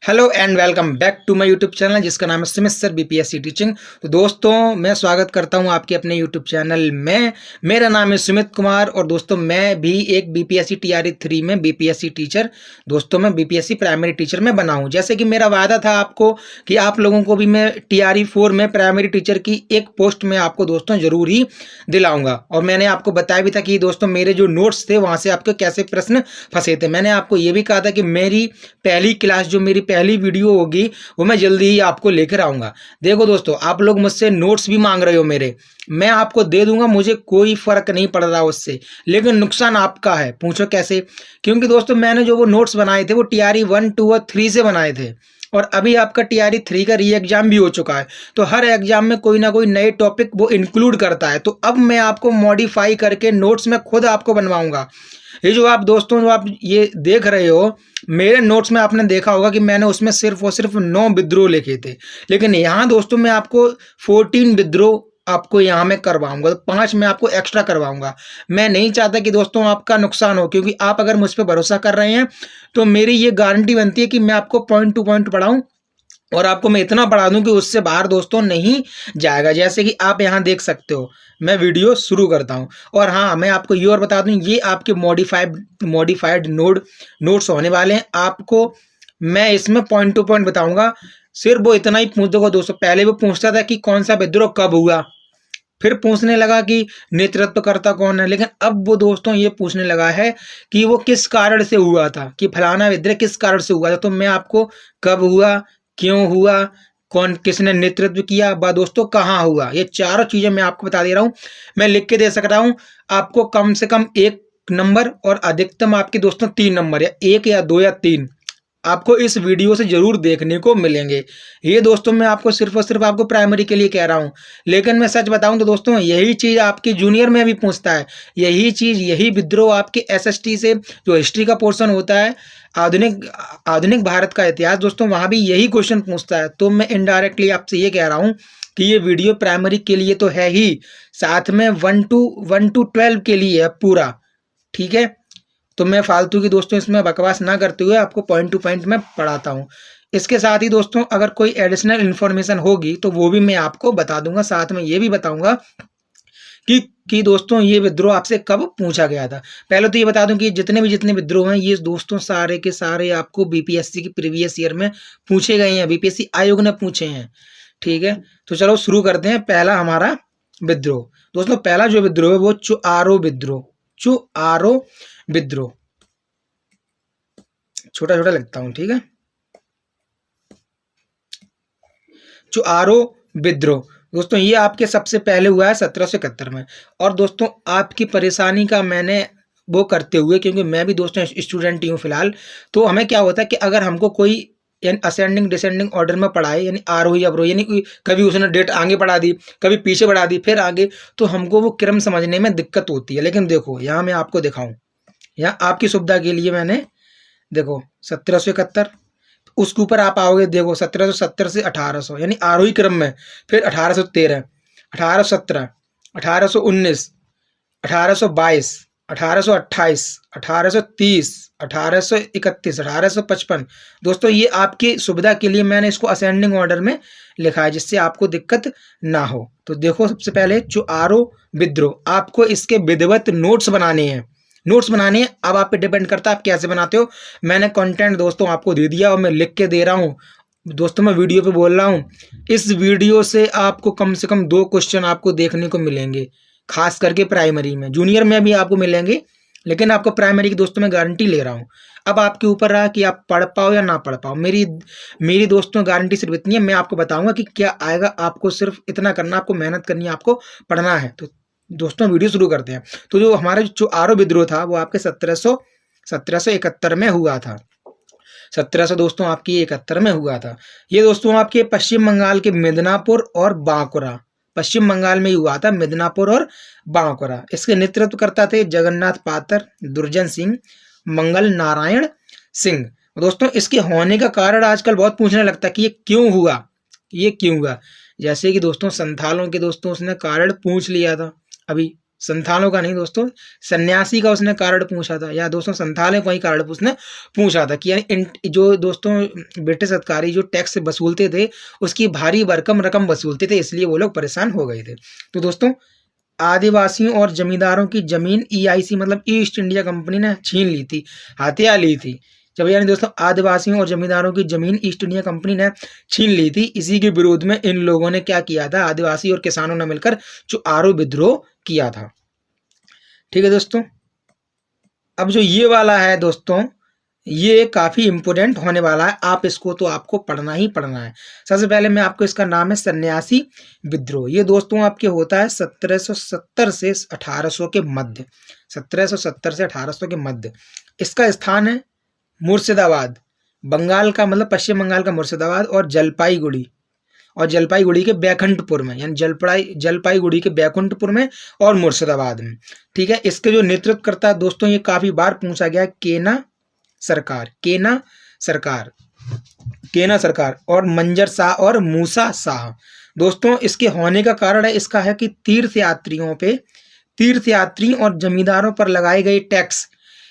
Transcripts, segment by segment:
Hello and welcome back to my YouTube channel जिसका नाम है सुमित सर बीपीएससी टीचिंग। तो दोस्तों मैं स्वागत करता हूं आपके अपने यूट्यूब चैनल में। मेरा नाम है सुमित कुमार और दोस्तों मैं भी एक बीपीएससी टीआरई 3 में बीपीएससी टीचर दोस्तों मैं बीपीएससी प्राइमरी टीचर में बना हूं। जैसे कि मेरा वादा था आपको कि आप लोगों को भी मैं टीआरई 4 में प्राइमरी टीचर की एक पोस्ट में आपको दोस्तों जरूर ही दिलाऊंगा। और मैंने आपको बताया भी था कि दोस्तों मेरे जो नोट्स थे वहाँ से आपके कैसे प्रश्न फंसे थे। मैंने आपको ये भी कहा था कि मेरी पहली क्लास जो मेरी पहली वीडियो होगी वो मैं जल्दी ही आपको लेकर आऊंगा। देखो दोस्तों आप लोग मुझसे नोट्स भी मांग रहे हो मेरे, मैं आपको दे दूंगा, मुझे कोई फर्क नहीं पड़ रहा उससे, लेकिन नुकसान आपका है। पूछो कैसे? क्योंकि दोस्तों मैंने जो वो नोट्स बनाए थे वो टीआरई 1, 2 और 3 से बनाए थे और अभी आपका टीआरई 3 का री एग्जाम भी हो चुका है। तो हर एग्जाम में कोई ना कोई नए टॉपिक वो इंक्लूड करता है। तो अब मैं आपको मॉडिफाई करके नोट्स में खुद आपको बनवाऊंगा। ये जो आप दोस्तों जो आप ये देख रहे हो मेरे नोट्स में आपने देखा होगा कि मैंने उसमें सिर्फ और सिर्फ 9 विद्रोह लिखे थे, लेकिन यहाँ दोस्तों मैं आपको 14 विद्रोह आपको यहाँ मैं करवाऊंगा, तो 5 मैं आपको एक्स्ट्रा करवाऊंगा। मैं नहीं चाहता कि दोस्तों आपका नुकसान हो, क्योंकि आप अगर मुझ पर भरोसा कर रहे हैं तो मेरी ये गारंटी बनती है कि मैं आपको पॉइंट टू पॉइंट पढ़ाऊँ और आपको मैं इतना पढ़ा दूं कि उससे बाहर दोस्तों नहीं जाएगा। जैसे कि आप यहाँ देख सकते हो, मैं वीडियो शुरू करता हूँ। और हाँ, मैं आपको ये और बता दूं, ये आपके मॉडिफाइड नोट्स होने वाले हैं। आपको मैं इसमें पॉइंट टू पॉइंट बताऊंगा। सिर्फ वो इतना ही पूछ दोगे दोस्तों। पहले वो पूछता था कि कौन सा विद्रोह कब हुआ, फिर पूछने लगा कि नेतृत्वकर्ता कौन है, लेकिन अब वो दोस्तों ये पूछने लगा है कि वो किस कारण से हुआ था, कि फलाना विद्रोह किस कारण से हुआ था। तो मैं आपको कब हुआ, क्यों हुआ, कौन किसने नेतृत्व किया, व दोस्तों कहाँ हुआ, ये चारों चीजें मैं आपको बता दे रहा हूँ। मैं लिख के दे सक रहा हूँ आपको। कम से कम 1 नंबर और अधिकतम आपके दोस्तों 3 नंबर, या 1 या 2 या 3 आपको इस वीडियो से जरूर देखने को मिलेंगे। ये दोस्तों मैं आपको सिर्फ और सिर्फ आपको प्राइमरी के लिए कह रहा हूँ, लेकिन मैं सच बताऊं तो दोस्तों यही चीज आपकी जूनियर में भी पूछता है। यही चीज, यही विद्रोह आपके एसएसटी से जो हिस्ट्री का पोर्शन होता है, आधुनिक भारत का इतिहास, दोस्तों वहां भी यही क्वेश्चन पूछता है। तो मैं इनडायरेक्टली आपसे ये कह रहा हूँ कि ये वीडियो प्राइमरी के लिए तो है ही, साथ में 1 to 12 के लिए है पूरा, ठीक है। तो मैं फालतू की दोस्तों इसमें बकवास ना करते हुए आपको पॉइंट टू पॉइंट में पढ़ाता हूँ। इसके साथ ही दोस्तों अगर कोई एडिशनल इन्फॉर्मेशन होगी तो वो भी मैं आपको बता दूंगा। साथ में ये भी बताऊंगा कि दोस्तों ये विद्रोह आपसे कब पूछा गया था। पहले तो ये बता दूं कि जितने विद्रोह हैं ये दोस्तों सारे के सारे आपको बीपीएससी की प्रीवियस ईयर में पूछे गए हैं, बीपीएससी आयोग ने पूछे हैं, ठीक है। तो चलो शुरू करते हैं। पहला हमारा विद्रोह दोस्तों, पहला जो विद्रोह है वो चुआरो विद्रोह, छोटा छोटा लिखता हूं, ठीक है। चुआरो विद्रोह दोस्तों ये आपके सबसे पहले हुआ है 1771 में। और दोस्तों आपकी परेशानी का मैंने वो करते हुए, क्योंकि मैं भी दोस्तों स्टूडेंट ही हूँ फिलहाल, तो हमें क्या होता है कि अगर हमको कोई यानी असेंडिंग डिसेंडिंग ऑर्डर में पढ़ाए, यानी आरोही अवरोही, यानी कभी उसने डेट आगे बढ़ा दी, कभी पीछे बढ़ा दी, फिर आगे, तो हमको वो क्रम समझने में दिक्कत होती है। लेकिन देखो यहाँ मैं आपको दिखाऊं, यहाँ आपकी सुविधा के लिए मैंने देखो 1771, उसके ऊपर आप आओगे, देखो 1770 से 1800 यानी आरोही क्रम में, फिर 1813, 1817, 1819, 1822, 1828, 1830, 1831, 1855। दोस्तों ये आपकी सुविधा के लिए मैंने इसको असेंडिंग ऑर्डर में लिखा है, जिससे आपको दिक्कत ना हो। तो देखो सबसे पहले चुआरो विद्रोह, आपको इसके विधिवत नोट्स बनाने हैं। अब आप पे डिपेंड करता है आप कैसे बनाते हो। मैंने कंटेंट दोस्तों आपको दे दिया और मैं लिख के दे रहा हूँ दोस्तों, मैं वीडियो पे बोल रहा हूँ। इस वीडियो से आपको कम से कम 2 क्वेश्चन आपको देखने को मिलेंगे, खास करके प्राइमरी में। जूनियर में भी आपको मिलेंगे, लेकिन आपको प्राइमरी की दोस्तों मैं गारंटी ले रहा हूँ। अब आपके ऊपर रहा कि आप पढ़ पाओ या ना पढ़ पाओ। मेरी दोस्तों गारंटी सिर्फ इतनी है, मैं आपको बताऊंगा कि क्या आएगा। आपको सिर्फ इतना करना, आपको मेहनत करनी है, आपको पढ़ना है। तो दोस्तों वीडियो शुरू करते हैं। तो जो हमारा जो आरो विद्रोह था वो आपके 1771 में हुआ था। 1700 दोस्तों आपकी 71 में हुआ था। ये दोस्तों आपके पश्चिम बंगाल के मिदनापुर और बांकुरा, पश्चिम बंगाल में ही हुआ था, मिदनापुर और बांकुरा। इसके नेतृत्व करता थे जगन्नाथ पातर, दुर्जन सिंह, मंगल नारायण सिंह। दोस्तों इसके होने का कारण आजकल बहुत पूछने लगता है कि ये क्यों हुआ। जैसे कि दोस्तों संथालों के दोस्तों उसने कारण पूछ लिया था अभी संथालों का नहीं दोस्तों, सन्यासी का उसने कारण पूछा था, या दोस्तों संथालों का ही कारण उसने पूछा था कि यानी जो दोस्तों ब्रिटिश अधिकारी जो टैक्स वसूलते थे उसकी भारी भरकम रकम वसूलते थे, इसलिए वो लोग परेशान हो गए थे। तो दोस्तों आदिवासियों और जमींदारों की जमीन ईआईसी मतलब ईस्ट इंडिया कंपनी ने छीन ली थी, हथिया ली थी। जब यानी दोस्तों आदिवासियों और जमींदारों की जमीन ईस्ट इंडिया कंपनी ने छीन ली थी, इसी के विरोध में इन लोगों ने क्या किया था, आदिवासी और किसानों ने मिलकर जो आरो विद्रोह किया था। ठीक है दोस्तों, अब जो ये वाला है दोस्तों, ये काफी इंपोर्टेंट होने वाला है, आप इसको तो आपको पढ़ना ही पढ़ना है। सबसे पहले मैं आपको, इसका नाम है सन्यासी विद्रोह। ये दोस्तों आपके होता है 1770 से 1800 के मध्य, 1770 से 1800 के मध्य। इसका स्थान है मुर्शिदाबाद, बंगाल का मतलब पश्चिम बंगाल का मुर्शिदाबाद, और जलपाईगुड़ी के बैकुंठपुर में, यानी जलपाईगुड़ी के बैकुंठपुर में और मुर्शिदाबाद में। ठीक है, इसके जो नेतृत्व करता है दोस्तों, ये काफी बार पूछा गया है, केना सरकार और मंजर शाह और मूसा शाह। दोस्तों इसके होने का कारण है, इसका है कि तीर्थयात्रियों और जमींदारों पर लगाए गए टैक्स,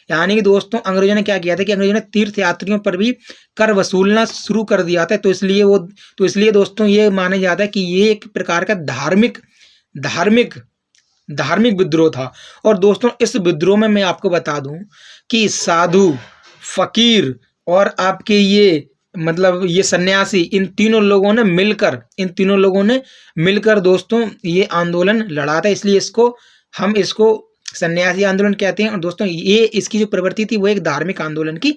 यानी कि दोस्तों अंग्रेजों ने क्या किया था कि अंग्रेजों ने तीर्थयात्रियों पर भी कर वसूलना शुरू कर दिया था। तो इसलिए दोस्तों ये माना जाता है कि ये एक प्रकार का धार्मिक विद्रोह था। और दोस्तों इस विद्रोह में मैं आपको बता दूं कि साधु, फकीर और आपके ये मतलब ये सन्यासी, इन तीनों लोगों ने मिलकर दोस्तों ये आंदोलन लड़ा था, इसलिए हम इसको सन्यासी आंदोलन कहते हैं। और दोस्तों ये इसकी जो प्रवृत्ति थी वो एक धार्मिक आंदोलन की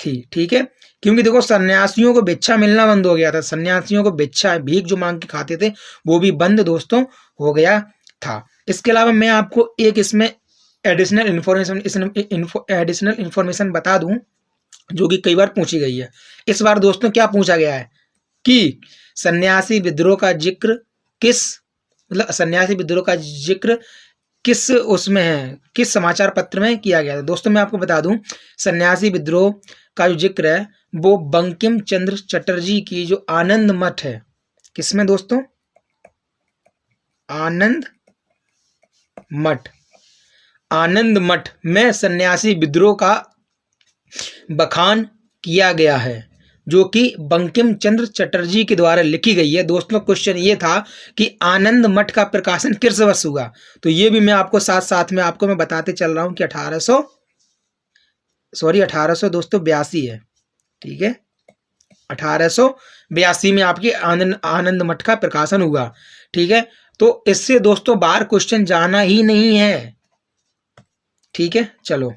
थी। ठीक है, क्योंकि देखो सन्यासियों को भिक्षा मिलना बंद हो गया था, सन्यासियों को भीख जो मांग के खाते थे वो भी बंद दोस्तों हो गया था। इसके अलावा मैं आपको एक इसमें एडिशनल इंफॉर्मेशन बता दूं जो कि कई बार पूछी गई है। इस बार दोस्तों क्या पूछा गया है कि सन्यासी विद्रोह का जिक्र किस उसमें है, किस समाचार पत्र में किया गया था। दोस्तों मैं आपको बता दूं, सन्यासी विद्रोह का जो जिक्र है वो बंकिम चंद्र चटर्जी की जो आनंद मठ है, किसमें दोस्तों, आनंद मठ में सन्यासी विद्रोह का बखान किया गया है, जो कि बंकिम चंद्र चटर्जी के द्वारा लिखी गई है। दोस्तों क्वेश्चन ये था कि आनंद मठ का प्रकाशन किस वर्ष हुआ, तो ये भी मैं आपको साथ में आपको मैं बताते चल रहा हूं कि 1882 दोस्तों 82 है। ठीक है, 1882 में आपकी आनंद मठ का प्रकाशन हुआ। ठीक है, तो इससे दोस्तों बाहर क्वेश्चन जाना ही नहीं है। ठीक है, चलो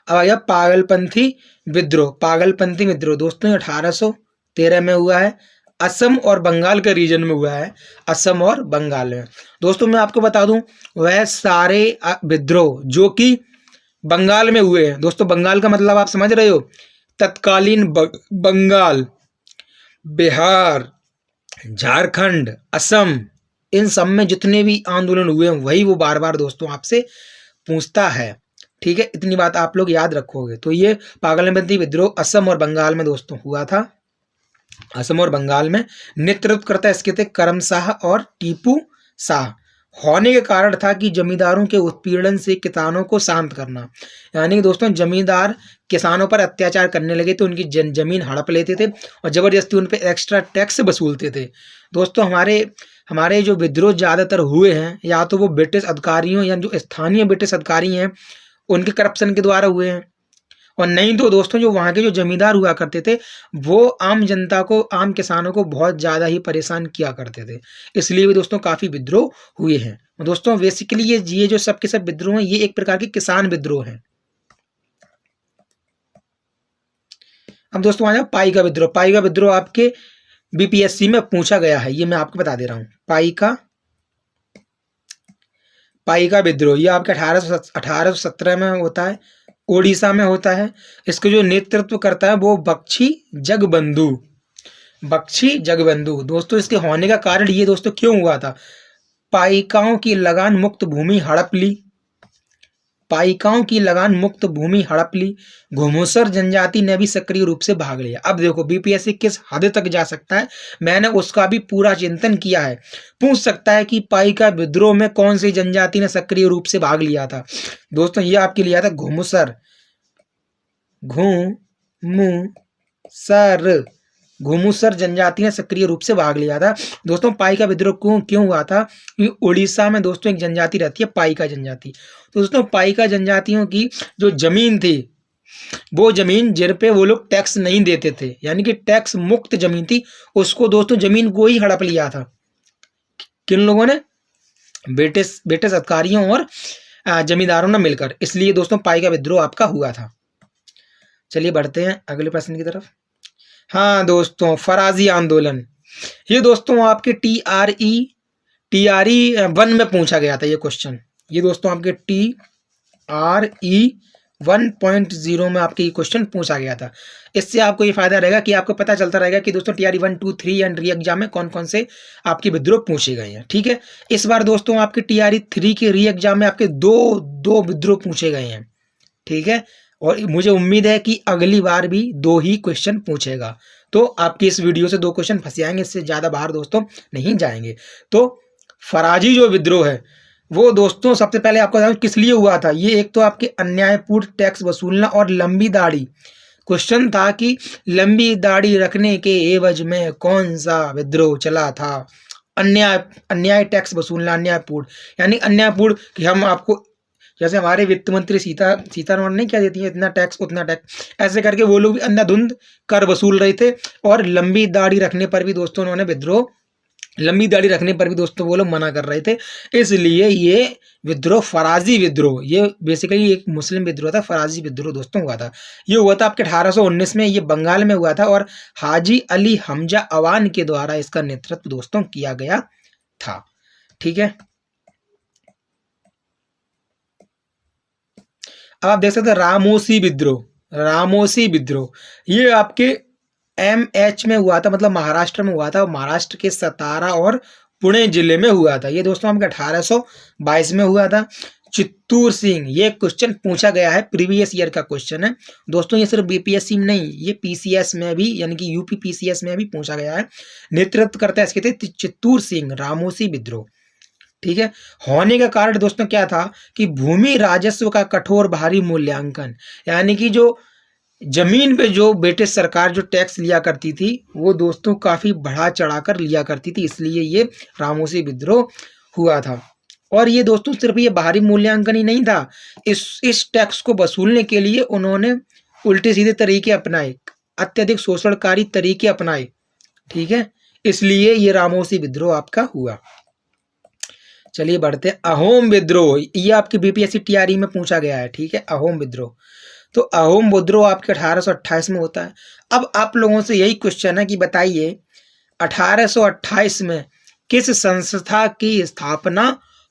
अब आया पागलपंथी विद्रोह। दोस्तों 1813 में हुआ है, असम और बंगाल के रीजन में हुआ है, असम और बंगाल में। दोस्तों मैं आपको बता दूं वह सारे विद्रोह जो कि बंगाल में हुए हैं, दोस्तों बंगाल का मतलब आप समझ रहे हो, तत्कालीन बंगाल, बिहार, झारखंड, असम, इन सब में जितने भी आंदोलन हुए हैं वही वो बार बार दोस्तों आपसे पूछता है। ठीक है, इतनी बात आप लोग याद रखोगे। तो ये पागलपंथी विद्रोह असम और बंगाल में दोस्तों हुआ था, असम और बंगाल में। नेतृत्व करता इसके थे करम शाह और टीपू शाह। होने के कारण था कि जमींदारों के उत्पीड़न से किसानों को शांत करना, यानी कि दोस्तों जमींदार किसानों पर अत्याचार करने लगे तो उनकी जमीन हड़प लेते थे और जबरदस्ती उन पर एक्स्ट्रा टैक्स वसूलते थे। दोस्तों हमारे जो विद्रोह ज़्यादातर हुए हैं या तो वो ब्रिटिश अधिकारियों या जो स्थानीय ब्रिटिश अधिकारी हैं उनके करप्शन के द्वारा हुए हैं, और नहीं तो दोस्तों जो वहाँ के जो जमींदार हुआ करते थे वो आम जनता को, आम किसानों को बहुत ज़्यादा ही परेशान किया करते थे, इसलिए भी दोस्तों काफ़ी विद्रोह हुए हैं। दोस्तों बेसिकली ये जो सब के सब विद्रोह हैं ये एक प्रकार के किसान विद्रोह हैं। अब दोस्तों आ जाओ पाई का विद्रोह आपके बीपीएससी में पूछा गया है, ये मैं आपको बता दे रहा हूँ। पाई का विद्रोह ये आपके 1817 में होता है, ओडिशा में होता है। इसको जो नेतृत्व करता है वो बख्शी जगबंधु। दोस्तों इसके होने का कारण ये दोस्तों क्यों हुआ था, पाइकाओं की लगान मुक्त भूमि हड़प ली, पाइकाओं की लगान मुक्त भूमि हड़प ली, घुमुसर जनजाति ने भी सक्रिय रूप से भाग लिया। अब देखो बीपीएससी किस हद तक जा सकता है, मैंने उसका भी पूरा चिंतन किया है। पूछ सकता है कि पाइका विद्रोह में कौन सी जनजाति ने सक्रिय रूप से भाग लिया था। दोस्तों ये आपके लिया था घुमुसर, घुमुसर जनजाति ने सक्रिय रूप से भाग लिया था। दोस्तों पाइका विद्रोह क्यों हुआ था, क्योंकि उड़ीसा में दोस्तों एक जनजाति रहती है पाइका जनजाति। तो दोस्तों पाइका जनजातियों की जो जमीन थी, वो जमीन जिन पे वो लोग टैक्स नहीं देते थे, यानी कि टैक्स मुक्त जमीन थी, उसको दोस्तों जमीन को ही हड़प लिया था। किन लोगों ने? ब्रिटिश अधिकारियों और जमींदारों ने मिलकर। इसलिए दोस्तों पाइका विद्रोह आपका हुआ था। चलिए बढ़ते हैं अगले प्रश्न की तरफ। हाँ दोस्तों, फराजी आंदोलन, ये दोस्तों आपके TRE 1 में पूछा गया था ये क्वेश्चन। ये दोस्तों आपके TRE 1.0 में आपके ये क्वेश्चन पूछा गया था। इससे आपको ये फायदा रहेगा कि आपको पता चलता रहेगा कि दोस्तों TRE 1, 2, 3 एंड री एग्जाम में कौन कौन से आपके विद्रोह पूछे गए हैं। ठीक है, इस बार दोस्तों आपके TRE 3 के री एग्जाम में आपके दो विद्रोह पूछे गए हैं। ठीक है, और मुझे उम्मीद है कि अगली बार भी 2 ही क्वेश्चन पूछेगा। तो आपकी इस वीडियो से 2 क्वेश्चन फंस जाएंगे, इससे ज़्यादा बाहर दोस्तों नहीं जाएंगे। तो फराजी जो विद्रोह है वो दोस्तों सबसे पहले आपको बताऊं किस लिए हुआ था। ये एक तो आपके अन्यायपूर्ण टैक्स वसूलना और लंबी दाढ़ी। क्वेश्चन था कि लंबी दाढ़ी रखने के एवज में कौन सा विद्रोह चला था। अन्याय टैक्स वसूलना, अन्यायपूर्ण यानी अन्यायपूर्ण कि हम आपको, जैसे हमारे वित्त मंत्री सीतारमण नहीं क्या देती है, इतना टैक्स उतना टैक्स, ऐसे करके वो लोग भी अंधाधुंध कर वसूल रहे थे। और लंबी दाढ़ी रखने पर भी दोस्तों उन्होंने विद्रोह, लंबी दाढ़ी रखने पर भी दोस्तों वो लोग मना कर रहे थे। इसलिए ये विद्रोह फराजी विद्रोह, ये बेसिकली एक मुस्लिम विद्रोह था। फराजी विद्रोह दोस्तों हुआ था, ये हुआ था आपके 1819 में, ये बंगाल में हुआ था और हाजी अली हमजा अवान के द्वारा इसका नेतृत्व दोस्तों किया गया था। ठीक है, अब आप देख सकते हैं रामोसी विद्रोह। रामोसी विद्रोह ये आपके MH में हुआ था, मतलब महाराष्ट्र में हुआ था। महाराष्ट्र के सतारा और पुणे जिले में हुआ था। ये दोस्तों आपके 1822 में हुआ था। चित्तूर सिंह, ये क्वेश्चन पूछा गया है, प्रीवियस ईयर का क्वेश्चन है दोस्तों। ये सिर्फ बीपीएससी में नहीं, ये PCS में भी, यानी कि यूपी PCS में भी पूछा गया है। नेतृत्व करता है इसके थे चित्तूर सिंह, रामोसी विद्रोह। ठीक है, होने का कारण दोस्तों क्या था कि भूमि राजस्व का कठोर भारी मूल्यांकन, यानी कि जो जमीन पे जो ब्रिटिश सरकार जो टैक्स लिया करती थी वो दोस्तों काफी बढ़ा चढ़ाकर लिया करती थी, इसलिए ये रामोसी विद्रोह हुआ था। और ये दोस्तों सिर्फ ये बाहरी मूल्यांकन ही नहीं था, इस टैक्स को वसूलने के लिए उन्होंने उल्टे सीधे तरीके अपनाए, अत्यधिक शोषणकारी तरीके अपनाए। ठीक है, इसलिए ये रामोसी विद्रोह आपका हुआ। चलिए बढ़ते हैं, अहोम विद्रोह, ये आपके बीपीएससी TRE में पूछा गया है। ठीक है, अहोम विद्रोह, तो अहोम विद्रोह आपके 1828 में होता है। अब आप लोगों से यही क्वेश्चन है कि बताइए 1828 में किस संस्था की स्थापना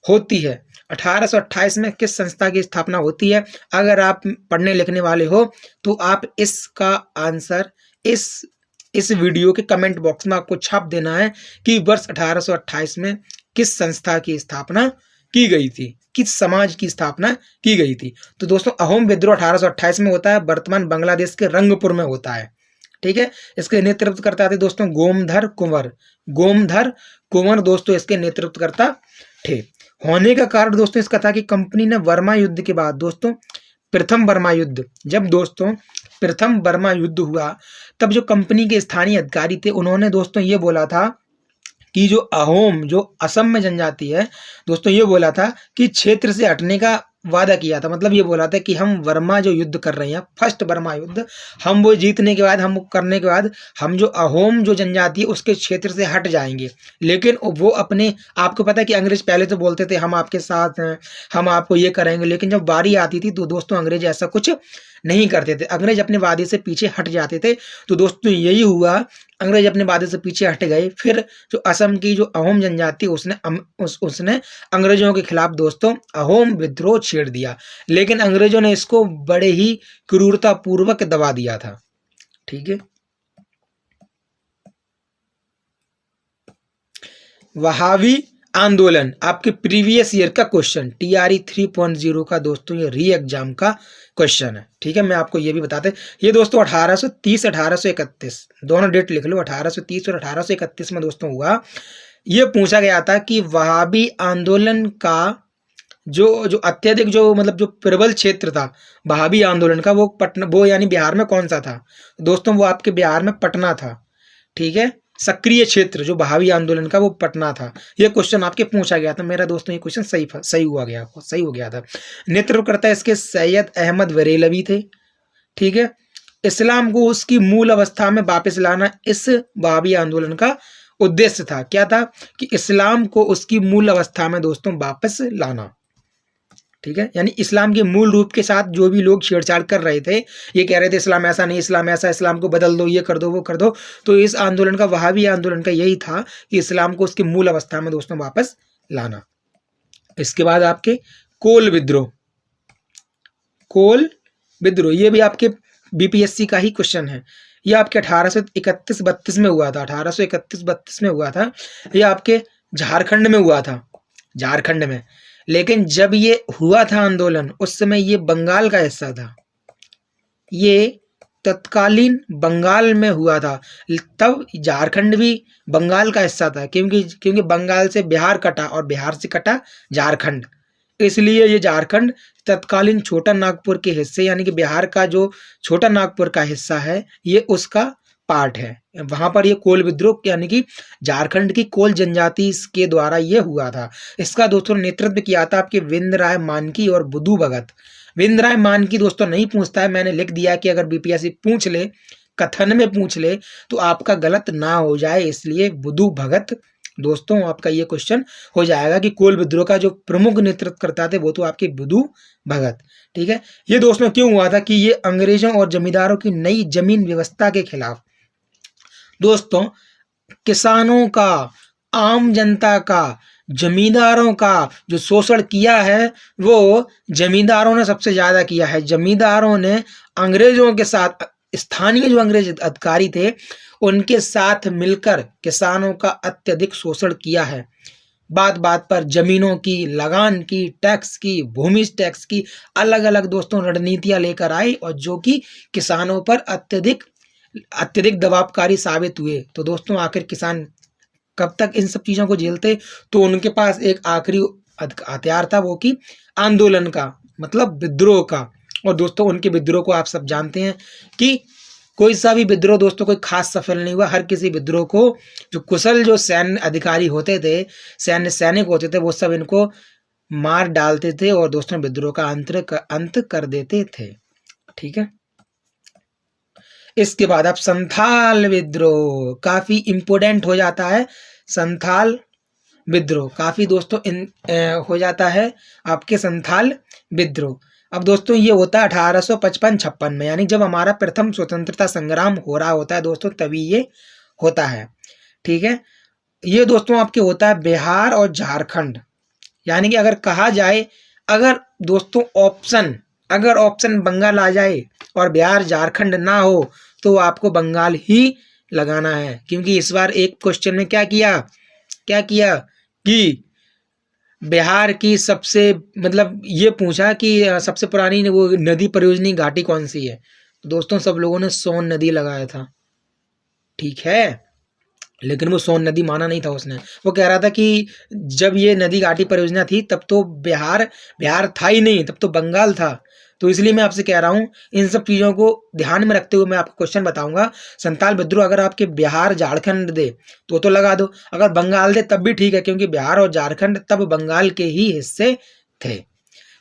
होती है। 1828 में किस संस्था की स्थापना होती है। अगर आप पढ़ने लिखने वाले हो तो आप इसका आंसर इस वीडियो के कमेंट बॉक्स में आपको छाप देना है कि वर्ष 1828 में किस संस्था की स्थापना की गई थी, किस समाज की स्थापना की गई थी। तो दोस्तों अहोम विद्रोह 1828 में होता है, वर्तमान बांग्लादेश के रंगपुर में होता है। ठीक है, इसके नेतृत्व करता थे दोस्तों गोमधर कुंवर दोस्तों इसके नेतृत्व करता थे। होने का कारण दोस्तों इसका था कि कंपनी ने बर्मा युद्ध के बाद दोस्तों प्रथम बर्मा युद्ध, जब दोस्तों प्रथम बर्मा युद्ध हुआ तब जो कंपनी के स्थानीय अधिकारी थे उन्होंने दोस्तों ये बोला था कि जो अहोम, जो असम में जनजाति है दोस्तों, ये बोला था कि क्षेत्र से हटने का वादा किया था। मतलब ये बोला था कि हम बर्मा जो युद्ध कर रहे हैं, फर्स्ट बर्मा युद्ध, हम वो जीतने के बाद, हम करने के बाद हम जो अहोम जो जनजाति है उसके क्षेत्र से हट जाएंगे। लेकिन वो अपने, आपको पता है कि अंग्रेज पहले तो बोलते थे हम आपके साथ हैं, हम आपको ये करेंगे, लेकिन जब बारी आती थी तो दोस्तों अंग्रेज ऐसा कुछ नहीं करते थे, अंग्रेज अपने वादे से पीछे हट जाते थे। तो दोस्तों यही हुआ, अंग्रेज अपने वादे से पीछे हट गए। फिर जो असम की जो अहोम जनजाति उसने अंग्रेजों के खिलाफ दोस्तों अहोम विद्रोह छेड़ दिया, लेकिन अंग्रेजों ने इसको बड़े ही क्रूरता पूर्वक दबा दिया था। ठीक है, वहावी आंदोलन आपके प्रीवियस ईयर का क्वेश्चन, TRE 3.0 का दोस्तों ये री एग्जाम का क्वेश्चन है। ठीक है, मैं आपको ये भी बताते, ये दोस्तों 1830 1831 दोनों डेट लिख लो, 1830 और 1831 में दोस्तों हुआ। ये पूछा गया था कि वहाबी आंदोलन का जो जो अत्यधिक जो मतलब जो प्रबल क्षेत्र था वहाबी आंदोलन का, वो पटना, वो यानी बिहार में कौन सा था दोस्तों? वो आपके बिहार में पटना था। ठीक है, सक्रिय क्षेत्र जो वहाबी आंदोलन का वो पटना था। ये क्वेश्चन आपके पूछा गया था मेरा दोस्तों, ये क्वेश्चन सही हो गया था। नेतृत्व करता है इसके सैयद अहमद बरेलवी थे। ठीक है, इस्लाम को उसकी मूल अवस्था में वापस लाना इस वहाबी आंदोलन का उद्देश्य था। क्या था? कि इस्लाम को उसकी मूल अवस्था में दोस्तों वापस लाना। ठीक है, यानी इस्लाम के मूल रूप के साथ जो भी लोग छेड़छाड़ कर रहे थे, ये कह रहे थे इस्लाम ऐसा नहीं, इस्लाम ऐसा, इस्लाम को बदल दो, ये कर दो, वो कर दो, तो इस आंदोलन का, वहाबी आंदोलन का यही था कि इस्लाम को उसकी मूल अवस्था में दोस्तों वापस लाना। इसके बाद आपके कोल विद्रोह, कोल विद्रोह ये भी आपके बीपीएससी का ही क्वेश्चन है। ये आपके 1831-32 में हुआ था, 1831-32 में हुआ था। ये आपके झारखंड में हुआ था, झारखंड में। लेकिन जब ये हुआ था आंदोलन, उस समय ये बंगाल का हिस्सा था, ये तत्कालीन बंगाल में हुआ था। तब झारखंड भी बंगाल का हिस्सा था, क्योंकि बंगाल से बिहार कटा और बिहार से कटा झारखंड, इसलिए ये झारखंड तत्कालीन छोटा नागपुर के हिस्से, यानी कि बिहार का जो छोटा नागपुर का हिस्सा है, ये उसका पार्ट है। वहां पर ये कोल विद्रोह यानी कि झारखंड की कोल जनजाति के द्वारा ये हुआ था। इसका दोस्तों नेतृत्व किया था आपके विंद्यराय मानकी और बुद्धू भगत। विंद्यराय मानकी दोस्तों नहीं पूछता है, मैंने लिख दिया कि अगर बीपीएससी पूछ ले, कथन में पूछ ले, तो आपका गलत ना हो जाए, इसलिए बुद्धू भगत दोस्तों आपका ये क्वेश्चन हो जाएगा कि कोल विद्रोह का जो प्रमुख नेतृत्व करता थे वो तो आपके बुद्धू भगत। ठीक है, ये दोस्तों क्यों हुआ था? कि ये अंग्रेजों और जमींदारों की नई जमीन व्यवस्था के खिलाफ दोस्तों किसानों का, आम जनता का, जमींदारों का जो शोषण किया है, वो जमींदारों ने सबसे ज्यादा किया है। जमींदारों ने अंग्रेजों के साथ, स्थानीय जो अंग्रेज अधिकारी थे उनके साथ मिलकर किसानों का अत्यधिक शोषण किया है। बात बात पर जमीनों की, लगान की, टैक्स की, भूमि टैक्स की अलग अलग दोस्तों रणनीतियां लेकर आए, और जो कि किसानों पर अत्यधिक दबावकारी साबित हुए। तो दोस्तों आखिर किसान कब तक इन सब चीजों को झेलते? तो उनके पास एक आखिरी हथियार था, वो कि आंदोलन का, मतलब विद्रोह का। और दोस्तों उनके विद्रोह को आप सब जानते हैं कि कोई सा भी विद्रोह दोस्तों कोई खास सफल नहीं हुआ। हर किसी विद्रोह को जो कुशल जो सैन्य अधिकारी होते थे, सैनिक होते थे, वो सब इनको मार डालते थे और दोस्तों विद्रोह का अंत कर देते थे। ठीक है, इसके बाद आप संथाल विद्रोह, काफी इंपोर्टेंट हो जाता है। संथाल विद्रोह काफी दोस्तों हो जाता है आपके संथाल विद्रोह। अब दोस्तों ये होता है 1855-56 में, यानी जब हमारा प्रथम स्वतंत्रता संग्राम हो रहा होता है दोस्तों, तभी ये होता है। ठीक है, ये दोस्तों आपके होता है बिहार और झारखंड। यानी कि अगर कहा जाए, अगर दोस्तों अगर ऑप्शन बंगाल आ जाए और बिहार झारखंड ना हो, तो आपको बंगाल ही लगाना है। क्योंकि इस बार एक क्वेश्चन में क्या किया कि बिहार की सबसे, मतलब ये पूछा कि सबसे पुरानी वो नदी परियोजना घाटी कौन सी है, तो दोस्तों सब लोगों ने सोन नदी लगाया था। ठीक है, लेकिन वो सोन नदी माना नहीं था उसने। वो कह रहा था कि जब ये नदी घाटी परियोजना थी तब तो बिहार था ही नहीं, तब तो बंगाल था। तो इसलिए मैं आपसे कह रहा हूं, इन सब चीजों को ध्यान में रखते हुए मैं आपको क्वेश्चन बताऊंगा। संथाल विद्रोह अगर आपके बिहार झारखंड दे तो लगा दो, अगर बंगाल दे तब भी ठीक है, क्योंकि बिहार और झारखंड तब बंगाल के ही हिस्से थे।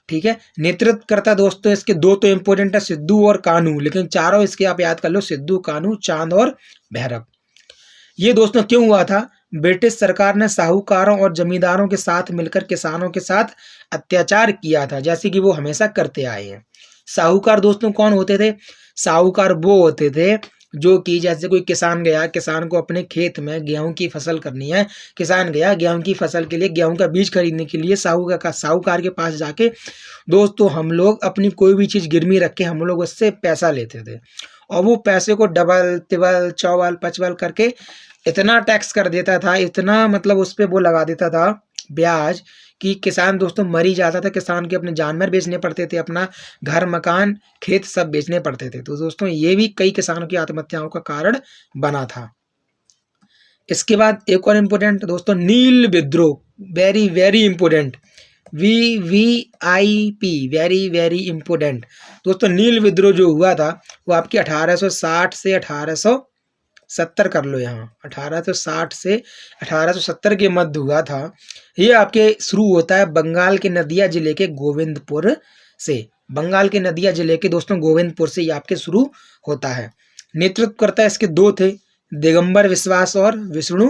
ठीक है, नेतृत्व करता दोस्तों इसके दो तो इंपोर्टेंट है, सिद्धू और कान्हू, लेकिन चारों इसके आप याद कर लो, सिद्धू, कान्हू, चांद और भैरव। ये दोस्तों क्यों हुआ था? ब्रिटिश सरकार ने साहूकारों और जमींदारों के साथ मिलकर किसानों के साथ अत्याचार किया था, जैसे कि वो हमेशा करते आए हैं। साहूकार दोस्तों कौन होते थे? साहूकार वो होते थे जो कि जैसे कोई किसान गया, किसान को अपने खेत में गेहूं की फसल करनी है, किसान गया गेहूं की फसल के लिए, गेहूं का बीज खरीदने के लिए साहूकार के पास जाके दोस्तों हम लोग अपनी कोई भी चीज गिरवी रख के हम लोग उससे पैसा लेते थे, और वो पैसे को डबल, तिबल, चौबल, पचबल करके इतना टैक्स कर देता था, इतना मतलब उस पर वो लगा देता था ब्याज कि किसान दोस्तों मर ही जाता था, किसान के अपने जानवर बेचने पड़ते थे, अपना घर मकान खेत सब बेचने पड़ते थे। तो दोस्तों ये भी कई किसानों की आत्महत्याओं का कारण बना था। इसके बाद एक और इम्पोर्टेंट दोस्तों नील विद्रोह, very very important, VVIP, very very important. दोस्तों नील विद्रोह जो हुआ था वो आपके 1860 से 1870 कर लो, यहाँ 1860 से 1870 के मध्य हुआ था। ये आपके शुरू होता है बंगाल के नदिया जिले के गोविंदपुर से। बंगाल के नदिया जिले के दोस्तों गोविंदपुर से ये आपके शुरू होता है। नेतृत्व करता है इसके दो थे, दिगंबर विश्वास और विष्णु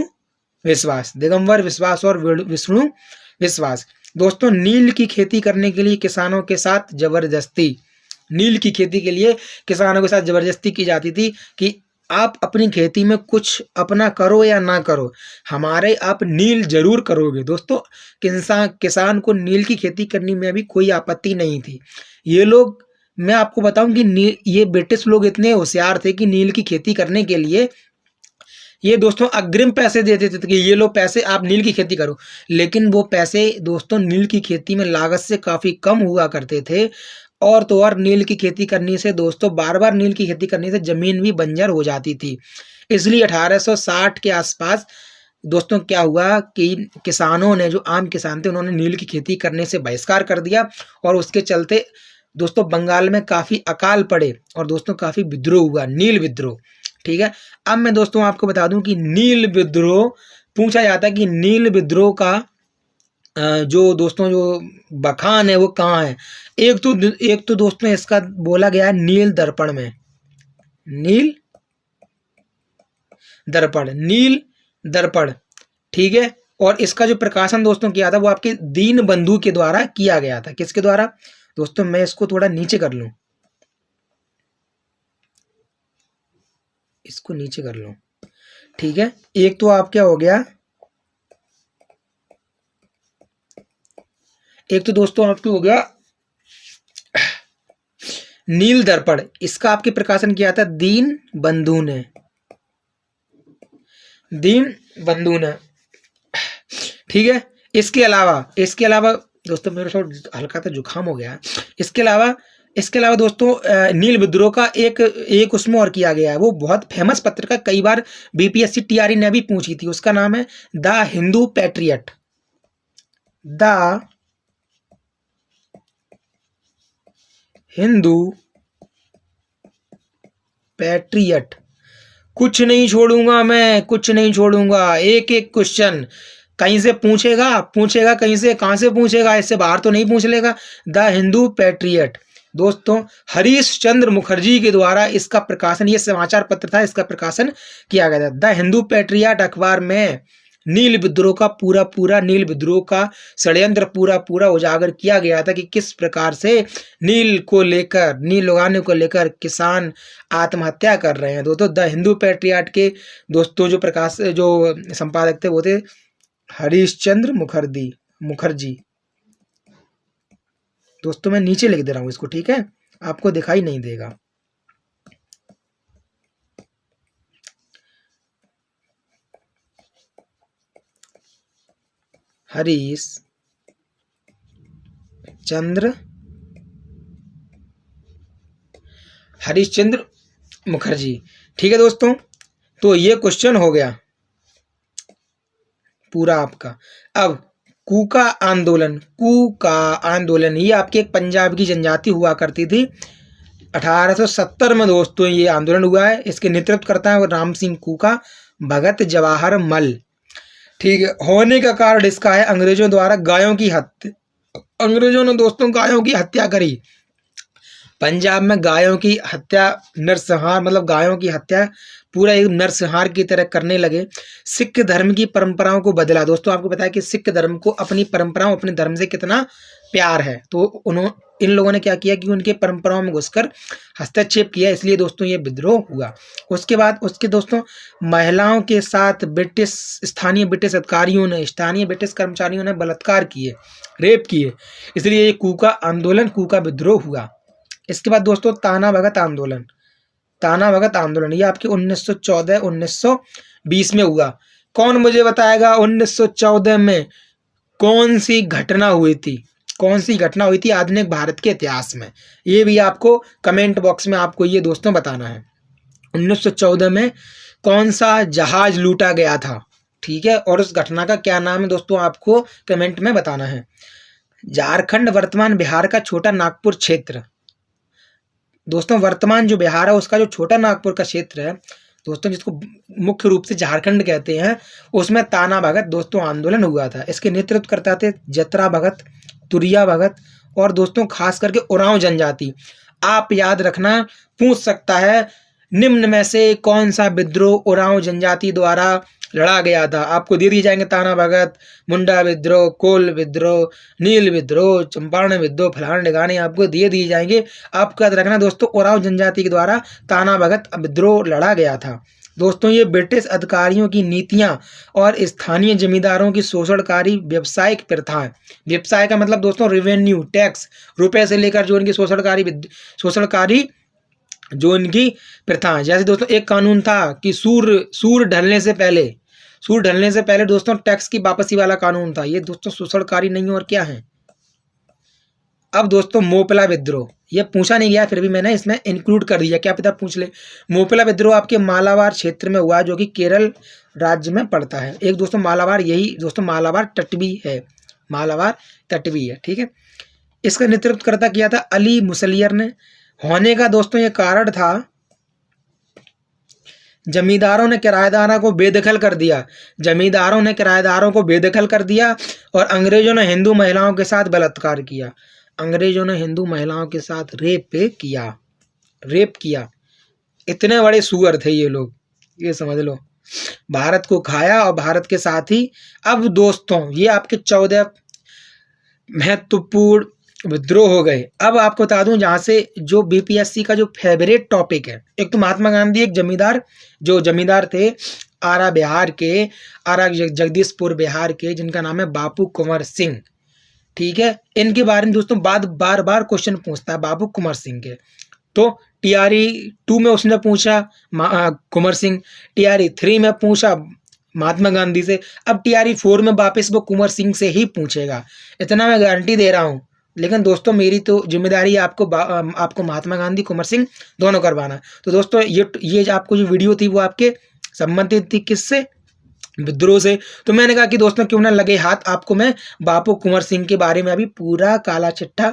विश्वास, दिगंबर विश्वास और विष्णु विश्वास। दोस्तों नील की खेती करने के लिए किसानों के साथ जबरदस्ती, नील की खेती के लिए किसानों के साथ जबरदस्ती की जाती थी कि आप अपनी खेती में कुछ अपना करो या ना करो, हमारे आप नील जरूर करोगे। दोस्तों किसान को नील की खेती करने में भी कोई आपत्ति नहीं थी। ये लोग, मैं आपको बताऊं कि ये ब्रिटिश लोग इतने होशियार थे कि नील की खेती करने के लिए ये दोस्तों अग्रिम पैसे देते थे कि ये लो पैसे, आप नील की खेती करो। लेकिन वो पैसे दोस्तों नील की खेती में लागत से काफ़ी कम हुआ करते थे। और तो और नील की खेती करने से दोस्तों, बार बार नील की खेती करने से ज़मीन भी बंजर हो जाती थी। इसलिए 1860 के आसपास दोस्तों क्या हुआ कि किसानों ने, जो आम किसान थे, उन्होंने नील की खेती करने से बहिष्कार कर दिया। और उसके चलते दोस्तों बंगाल में काफ़ी अकाल पड़े और दोस्तों काफ़ी विद्रोह हुआ, नील विद्रोह। ठीक है, अब मैं दोस्तों आपको बता दूं कि नील विद्रोह, पूछा जाता है कि नील विद्रोह का जो दोस्तों जो बखान है वो कहाँ है। एक तो दोस्तों इसका बोला गया है नील दर्पण में, नील दर्पण, नील दर्पण। ठीक है, और इसका जो प्रकाशन दोस्तों किया था वो आपके दीन बंधु के द्वारा किया गया था। किसके द्वारा दोस्तों, मैं इसको थोड़ा नीचे कर लूं, इसको नीचे कर लो। ठीक है, एक तो आप क्या हो गया, एक तो दोस्तों आपको हो गया नील दर्पण, इसका आपके प्रकाशन किया था दीन बंधु ने, दीन बंधु ने। ठीक है, इसके अलावा दोस्तों मेरे थोड़ा हल्का सा जुकाम हो गया। इसके अलावा दोस्तों नील विद्रोह का एक उसमें और किया गया है, वो बहुत फेमस पत्रिका, कई बार बीपीएससी टीआरई ने भी पूछी थी। उसका नाम है the Hindu patriot, the Hindu patriot. कुछ नहीं छोड़ूंगा मैं, कुछ नहीं छोड़ूंगा, एक एक क्वेश्चन कहीं से पूछेगा कहीं से, कहां से पूछेगा, इससे बाहर तो नहीं पूछ लेगा। द हिंदू पैट्रियट दोस्तों हरीश चंद्र मुखर्जी के द्वारा इसका प्रकाशन, ये समाचार पत्र था, इसका प्रकाशन किया गया था। द हिंदू पैट्रियट अखबार में नील विद्रोह का नील विद्रोह का षड्यंत्र पूरा उजागर किया गया था कि किस प्रकार से नील उगाने को लेकर किसान आत्महत्या कर रहे हैं। दोस्तों द हिंदू पैट्रियट के दोस्तों जो संपादक थे वो थे हरीश चंद्र मुखर्जी। दोस्तों मैं नीचे लिख दे रहा हूं इसको, ठीक है, आपको दिखाई नहीं देगा। हरीश चंद्र मुखर्जी। ठीक है दोस्तों, तो ये क्वेश्चन हो गया पूरा आपका। अब कूका आंदोलन ये आपके एक पंजाब की जनजाति हुआ करती थी। 1870 में दोस्तों ये आंदोलन हुआ है। इसके नेतृत्व करता है राम सिंह कूका, भगत जवाहर मल। ठीक है, होने का कारण इसका है अंग्रेजों द्वारा अंग्रेजों ने दोस्तों गायों की हत्या करी। पंजाब में गायों की हत्या, नरसंहार, मतलब गायों की हत्या पूरा एक नरसंहार की तरह करने लगे। सिख धर्म की परंपराओं को बदला। दोस्तों आपको पता है कि सिख धर्म को अपनी परंपराओं, अपने धर्म से कितना प्यार है, तो इन लोगों ने क्या किया कि उनके परंपराओं में घुसकर हस्तक्षेप किया, इसलिए दोस्तों ये विद्रोह हुआ। उसके बाद उसके दोस्तों महिलाओं के साथ स्थानीय ब्रिटिश अधिकारियों ने, स्थानीय ब्रिटिश कर्मचारियों ने बलात्कार किए, रेप किए, इसलिए ये कूका विद्रोह हुआ। इसके बाद दोस्तों ताना भगत आंदोलन ये आपके 1914-1920 में हुआ। कौन मुझे बताएगा 1914 में कौन सी घटना हुई थी, कौन सी घटना हुई थी आधुनिक भारत के इतिहास में, ये भी आपको कमेंट बॉक्स में आपको ये दोस्तों बताना है। 1914 में कौन सा जहाज लूटा गया था, ठीक है, और उस घटना का क्या नाम है दोस्तों, आपको कमेंट में बताना है। झारखंड वर्तमान बिहार का छोटा नागपुर क्षेत्र, दोस्तों वर्तमान जो बिहार है उसका जो छोटा नागपुर का क्षेत्र है दोस्तों, जिसको मुख्य रूप से झारखंड कहते हैं, उसमें ताना भगत दोस्तों आंदोलन हुआ था। इसके नेतृत्व करता थे जतरा भगत, तुरिया भगत और दोस्तों खास करके उरांव जनजाति। आप याद रखना, पूछ सकता है निम्न में से कौन सा विद्रोह उरांव जनजाति द्वारा लड़ा गया था। आपको दे दिए जाएंगे ताना भगत, मुंडा विद्रोह, कोल विद्रोह, नील विद्रोह, चंपारण विद्रोह, फलान ढिकाने आपको दिए जाएंगे। आपको याद रखना दोस्तों, उरांव जनजाति के द्वारा ताना भगत विद्रोह लड़ा गया था। दोस्तों ये ब्रिटिश अधिकारियों की नीतियां और स्थानीय जमींदारों की शोषणकारी व्यावसायिक प्रथाएं, व्यवसाय का मतलब दोस्तों रेवेन्यू टैक्स, रुपए से लेकर जो इनकी शोषणकारी जो इनकी प्रथाएं, जैसे दोस्तों एक कानून था कि सूर ढलने से पहले दोस्तों टैक्स की वापसी वाला कानून था। ये दोस्तों शोषणकारी नहीं और क्या है। अब दोस्तों मोपला विद्रोह, ये पूछा नहीं गया फिर भी मैंने इसमें इंक्लूड कर दिया, क्या पता पूछ ले। मोपला विद्रोह आपके मालाबार क्षेत्र में हुआ, जो कि केरल राज्य में पड़ता है। एक दोस्तों मालाबार, यही दोस्तों मालाबार तटवी है, मालाबार तटवी है, ठीक है। इसका नेतृत्व करता किया था अली मुसलियर ने। होने का दोस्तों ये कारण था, जमींदारों ने किराएदारों को बेदखल कर दिया और अंग्रेजों ने हिंदू महिलाओं के साथ बलात्कार किया। अंग्रेजों ने हिंदू महिलाओं के साथ रेप किया। इतने बड़े सुअर थे ये लोग, ये समझ लो। भारत को खाया और भारत के साथ ही। अब दोस्तों ये आपके 14 महत्वपूर्ण विद्रोह हो गए। अब आपको बता दूं, जहां से जो बीपीएससी का जो फेवरेट टॉपिक है, एक तो महात्मा गांधी, एक जमींदार थे आरा जगदीशपुर बिहार के, जिनका नाम है बापू कुंवर सिंह, ठीक है। इनके बारे में दोस्तों बार बार क्वेश्चन पूछता है बाबू कुंवर सिंह के। तो टीआरई 2 में उसने पूछा कुंवर सिंह, टीआरई 3 में पूछा महात्मा गांधी से, अब टीआरई 4 में वापस वो कुंवर सिंह से ही पूछेगा, इतना मैं गारंटी दे रहा हूँ। लेकिन दोस्तों मेरी तो जिम्मेदारी है आपको महात्मा गांधी, कुंवर सिंह दोनों करवाना। तो दोस्तों ये आपको जो वीडियो थी वो आपके संबंधित थी किससे, विद्रोह से। तो मैंने कहा कि दोस्तों क्यों ना लगे हाथ, आपको मैं बापू कुंवर सिंह के बारे में अभी पूरा काला चिट्ठा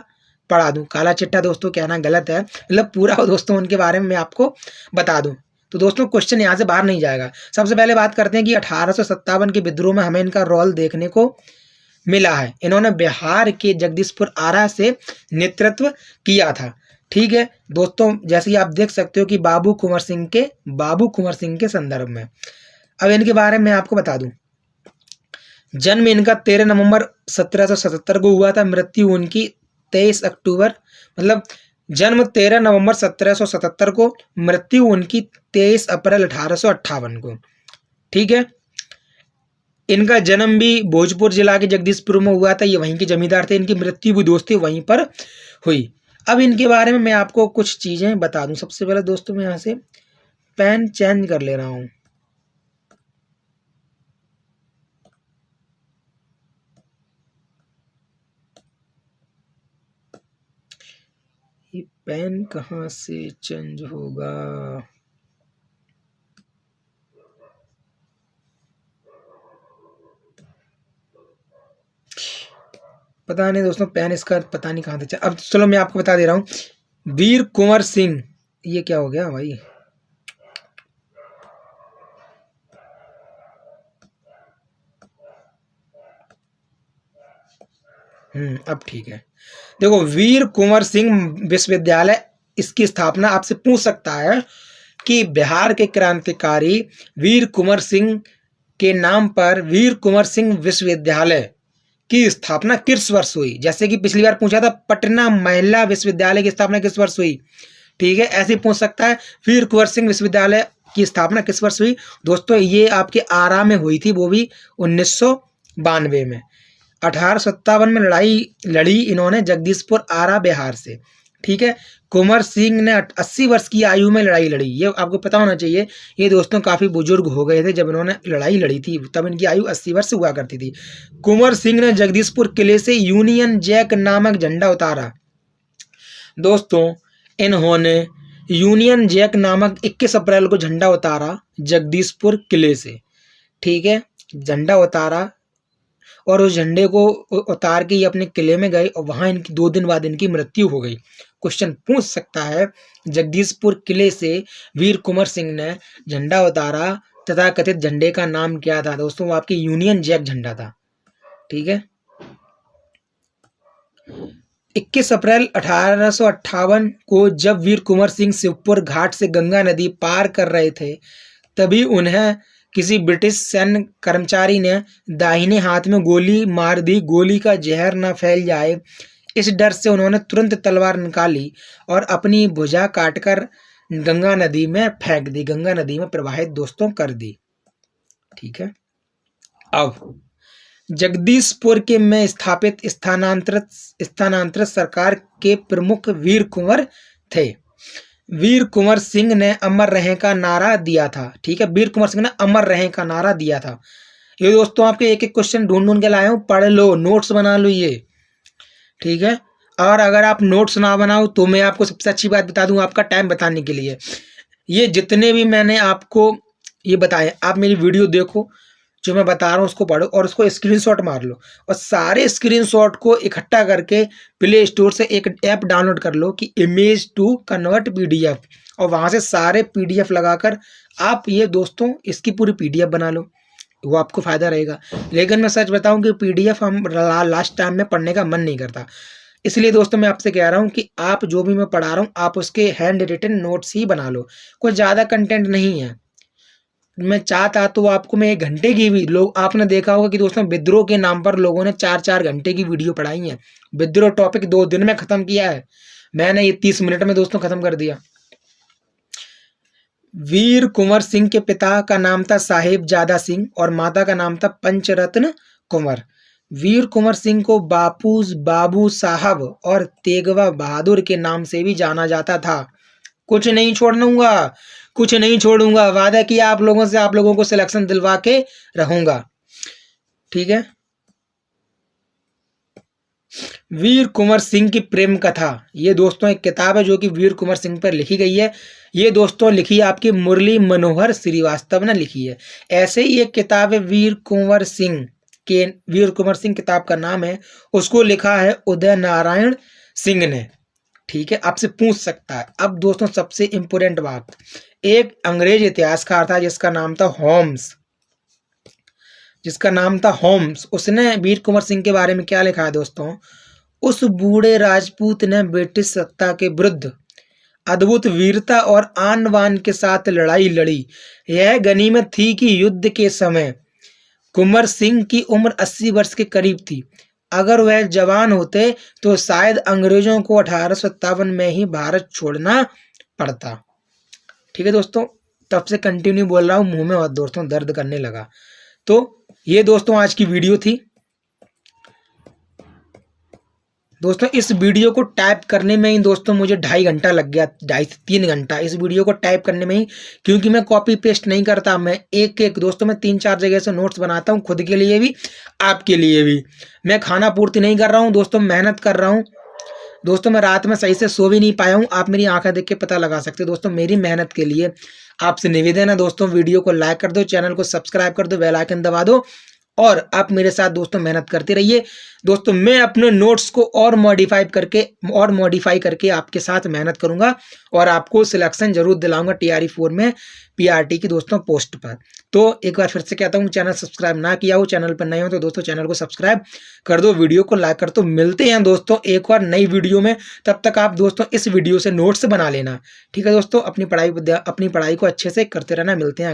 पढ़ा दूं। काला चिट्ठा दोस्तों कहना गलत है, मतलब पूरा दोस्तों उनके बारे में मैं आपको बता दूं। तो दोस्तों क्वेश्चन यहाँ से बाहर नहीं जाएगा। सबसे पहले बात करते हैं कि 1857 के विद्रोह में हमें इनका रोल देखने को मिला है। इन्होंने बिहार के जगदीशपुर आरा से नेतृत्व किया था, ठीक है दोस्तों। जैसे कि आप देख सकते हो कि बाबू कुंवर सिंह के संदर्भ में। अब इनके बारे में आपको बता दूं, जन्म इनका 13 नवंबर 1777 को हुआ था, मृत्यु उनकी 23 अक्टूबर, मतलब जन्म 13 नवंबर 1777 को, मृत्यु उनकी 23 अप्रैल 1858 को, ठीक है। इनका जन्म भी भोजपुर जिला के जगदीशपुर में हुआ था, ये वहीं के जमींदार थे। इनकी मृत्यु भी दोस्तों वहीं पर हुई। अब इनके बारे में मैं आपको कुछ चीज़ें बता दूं। सबसे पहले दोस्तों मैं यहाँ से पेन चेंज कर ले रहा हूँ। ये पेन कहाँ से चेंज होगा, पता नहीं दोस्तों, पेन इसका पता नहीं कहाँ से। अब चलो मैं आपको बता दे रहा हूँ। वीर कुंवर सिंह, ये क्या हो गया भाई, अब ठीक है। देखो वीर कुंवर सिंह विश्वविद्यालय, इसकी स्थापना आपसे पूछ सकता है कि बिहार के क्रांतिकारी वीर कुंवर सिंह के नाम पर वीर कुंवर सिंह विश्वविद्यालय की स्थापना किस वर्ष हुई। जैसे कि पिछली बार पूछा था पटना महिला विश्वविद्यालय की स्थापना किस वर्ष हुई, ठीक है, ऐसे पूछ सकता है वीर कुंवर सिंह विश्वविद्यालय की स्थापना किस वर्ष हुई। दोस्तों ये आपके आरा में हुई थी, वो भी 1992 में। 1857 में लड़ी इन्होंने जगदीशपुर आरा बिहार से, ठीक है। कुंवर सिंह ने 80 वर्ष की आयु में लड़ाई लड़ी, ये आपको पता होना चाहिए। ये दोस्तों काफ़ी बुजुर्ग हो गए थे जब इन्होंने लड़ाई लड़ी थी, तब इनकी आयु 80 वर्ष हुआ करती थी। कुंवर सिंह ने जगदीशपुर किले से यूनियन जैक नामक झंडा उतारा। दोस्तों इन्होंने यूनियन जैक नामक 21 अप्रैल को झंडा उतारा जगदीशपुर किले से, ठीक है। झंडा उतारा और उस झंडे को उतार के ये अपने किले में गए और वहाँ इनकी 2 दिन बाद इनकी मृत्यु हो गई। क्वेश्चन पूछ सकता है, जगदीशपुर किले से वीर कुंवर सिंह ने झंडा उतारा, तथा कथित झंडे का नाम क्या था? दोस्तों वो आपकी यूनियन जैक झंडा था, ठीक है। 21 अप्रैल 1858 को जब वीर कुंवर सिंह शिवपुर घाट से गंगा नदी पार कर रहे थे, तभी उन्हें किसी ब्रिटिश सैन्य कर्मचारी ने दाहिने हाथ में गोली मार दी। गोली का जहर न फैल जाए, इस डर से उन्होंने तुरंत तलवार निकाली और अपनी भुजा काटकर गंगा नदी में फेंक दी, गंगा नदी में प्रवाहित दोस्तों कर दी, ठीक है। अब जगदीशपुर के में स्थापित स्थानांतरित सरकार के प्रमुख वीर कुंवर थे। वीर कुंवर सिंह ने अमर रहें का नारा दिया था, ठीक है। वीर कुंवर सिंह ने अमर रहें का नारा दिया था। ये दोस्तों आपके एक एक क्वेश्चन ढूंढ के लाया हूँ, पढ़ लो, नोट्स बना लो ये, ठीक है। और अगर आप नोट्स ना बनाओ तो मैं आपको सबसे अच्छी बात बता दूं, आपका टाइम बताने के लिए, ये जितने भी मैंने आपको ये बताए, आप मेरी वीडियो देखो, जो मैं बता रहा हूँ उसको पढ़ो और उसको स्क्रीनशॉट मार लो और सारे स्क्रीनशॉट को इकट्ठा करके प्ले स्टोर से एक ऐप डाउनलोड कर लो कि इमेज टू कन्वर्ट PDF, और वहाँ से सारे PDF लगाकर आप ये दोस्तों इसकी पूरी PDF बना लो, वो आपको फ़ायदा रहेगा। लेकिन मैं सच बताऊं कि PDF हम लास्ट टाइम में पढ़ने का मन नहीं करता, इसलिए दोस्तों मैं आपसे कह रहा हूं कि आप जो भी मैं पढ़ा रहा हूं आप उसके हैंड रिटन नोट्स ही बना लो, कोई ज़्यादा कंटेंट नहीं है। मैं चाहता तो आपको मैं 1 घंटे की भी, लोग आपने देखा होगा कि दोस्तों विद्रोह के नाम पर लोगों ने 4-4 घंटे की वीडियो पढ़ाई है। विद्रोह टॉपिक 2 दिन में ख़त्म किया है, मैंने ये 30 मिनट में दोस्तों ख़त्म कर दिया। वीर कुंवर सिंह के पिता का नाम था साहिबजादा सिंह और माता का नाम था पंचरत्न कुंवर। वीर कुंवर सिंह को बाबू साहब और तेगवा बहादुर के नाम से भी जाना जाता था। कुछ नहीं छोड़ूंगा, वादा किया आप लोगों से, आप लोगों को सिलेक्शन दिलवा के रहूंगा, ठीक है। वीर कुंवर सिंह की प्रेम कथा, ये दोस्तों एक किताब है जो कि वीर कुंवर सिंह पर लिखी गई है। ये दोस्तों लिखी है आपकी मुरली मनोहर श्रीवास्तव ने लिखी है। ऐसे ही एक किताब है वीर कुंवर सिंह किताब का नाम है, उसको लिखा है उदय नारायण सिंह ने, ठीक है। आपसे पूछ सकता है। अब दोस्तों सबसे इंपॉर्टेंट बात, एक अंग्रेज इतिहासकार था जिसका नाम था होम्स, उसने वीर कुंवर सिंह के बारे में क्या लिखा है दोस्तों, उस बूढ़े राजपूत ने ब्रिटिश सत्ता के विरुद्ध अद्भुत वीरता और आन बान के साथ लड़ाई लड़ी। यह गनीमत थी कि युद्ध के समय कुंवर सिंह की उम्र 80 वर्ष के करीब थी। अगर वह जवान होते तो शायद अंग्रेजों को 1857 में ही भारत छोड़ना पड़ता, ठीक है दोस्तों। तब से कंटिन्यू बोल रहा हूँ, मुंह में और दोस्तों दर्द करने लगा। तो ये दोस्तों आज की वीडियो थी। दोस्तों इस वीडियो को टाइप करने में ही दोस्तों मुझे 2.5 घंटा लग गया, 2.5 से 3 घंटा इस वीडियो को टाइप करने में ही, क्योंकि मैं कॉपी पेस्ट नहीं करता, मैं एक दोस्तों मैं 3-4 जगह से नोट्स बनाता हूँ, खुद के लिए भी आपके लिए भी। मैं खाना पूर्ति नहीं कर रहा हूँ दोस्तों, मेहनत कर रहा हूँ दोस्तों। मैं रात में सही से सो भी नहीं पाया हूँ, आप मेरी आंखें देख के पता लगा सकते हो दोस्तों। मेरी मेहनत के लिए आपसे निवेदन है दोस्तों, वीडियो को लाइक कर दो, चैनल को सब्सक्राइब कर दो, बेल आइकन दबा दो और आप मेरे साथ दोस्तों मेहनत करते रहिए दोस्तों। मैं अपने नोट्स को और मॉडिफाई करके आपके साथ मेहनत करूंगा और आपको सिलेक्शन जरूर दिलाऊंगा TRE 4 में PRT की दोस्तों पोस्ट पर। तो एक बार फिर से कहता हूँ, चैनल सब्सक्राइब ना किया हो, चैनल पर नए हो तो दोस्तों चैनल को सब्सक्राइब कर दो, वीडियो को लाइक कर दो। मिलते हैं दोस्तों एक और नई वीडियो में, तब तक आप दोस्तों इस वीडियो से नोट्स बना लेना, ठीक है दोस्तों। अपनी पढ़ाई को अच्छे से करते रहना, मिलते हैं।